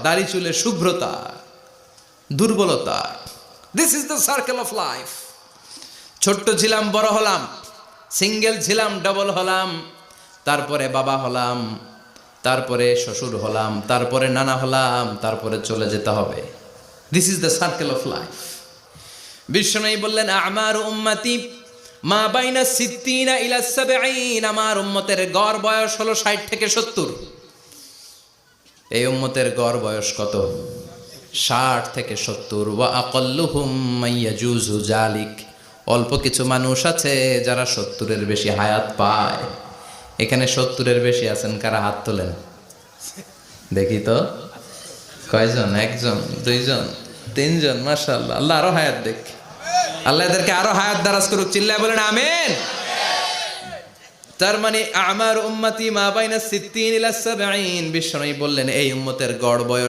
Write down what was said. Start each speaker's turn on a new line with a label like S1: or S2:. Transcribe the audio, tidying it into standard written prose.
S1: দাড়ি চুলে শুভ্রতা, দুর্বলতা। This is the circle of life. ছোট্ট ছিলাম, বড় হলাম, সিঙ্গেল ছিলাম, ডাবল হলাম, তারপরে বাবা হলাম, তারপরে শ্বশুর হলাম, তারপরে নানা হলাম, তারপরে চলে যেতে হবে। This is the circle of life. বিশ্বনবী বললেন, আমার উম্মতি মা বাইনা সিত্তিনা ইলা সাবঈন, আমার উম্মতের গড় বয়স হলো 60 থেকে 70। এই উম্মতের গড় বয়স কত? 60 থেকে 70। ওয়া আকাল্লুহুম মাইয়াজুজু জালিক, অল্প কিছু মানুষ আছে যারা 70-এর বেশি হায়াত পায়। এখানে 70-এর বেশি আছেন কারা? হাত তোলেন দেখি তো। কয়জন? একজন, দুইজন, তিনজন। মাশাআল্লাহ, আল্লাহ আরো হায়াত দেখ। আল্লাহ এদেরকে আরো হায়াত দারাজ করুক। চিল্লায় বলেন আমিন। তার মানে আমার উম্মতি মা বাইনা সিত্তিন ইলা সাবঈন। বিশ্বনবী বললেন এই উম্মতের গড় বয়স